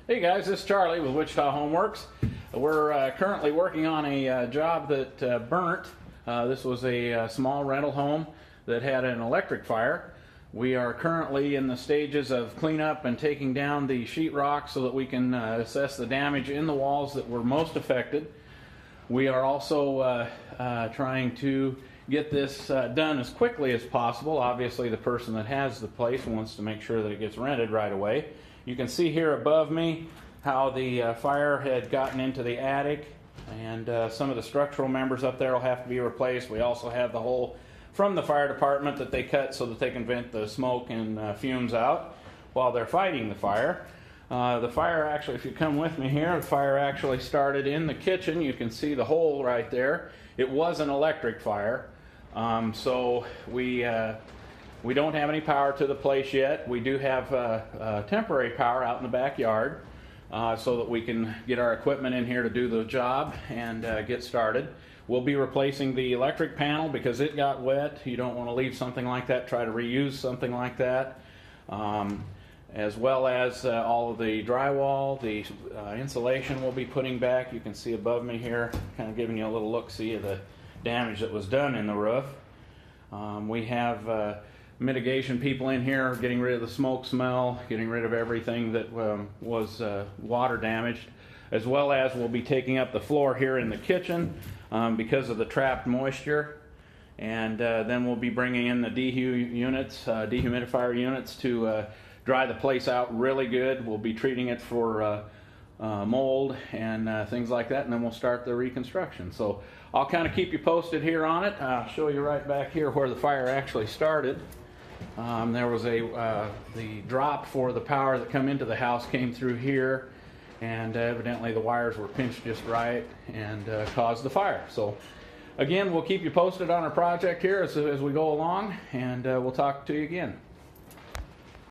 Hey guys, this is Charlie with Wichita Homeworks. We're currently working on a job that burnt. This was a small rental home that had an electric fire. We are currently in the stages of cleanup and taking down the sheetrock so that we can assess the damage in the walls that were most affected. We are also trying to get this done as quickly as possible. Obviously, the person that has the place wants to make sure that it gets rented right away. You can see here above me how the fire had gotten into the attic, and some of the structural members up there will have to be replaced. We also have the hole from the fire department that they cut so that they can vent the smoke and fumes out while they're fighting the fire. The fire actually, if you come with me here, the fire actually started in the kitchen. You can see the hole right there. It was an electric fire. So we don't have any power to the place yet. We do have temporary power out in the backyard so that we can get our equipment in here to do the job and get started. We'll be replacing the electric panel because it got wet. You don't want to leave something like that, try to reuse something like that. As well as all of the drywall, the insulation we'll be putting back. You can see above me here, kind of giving you a little look-see of the damage that was done in the roof. We have mitigation people in here getting rid of the smoke smell, getting rid of everything that was water damaged, as well as we'll be taking up the floor here in the kitchen because of the trapped moisture. And then we'll be bringing in the dehumidifier units to dry the place out really good. We'll be treating it for mold and things like that, and then we'll start the reconstruction. So I'll kind of keep you posted here on it. I'll show you right back here where the fire actually started. There was the drop for the power that come into the house came through here, and evidently the wires were pinched just right and caused the fire. So again, we'll keep you posted on our project here as we go along, and we'll talk to you again.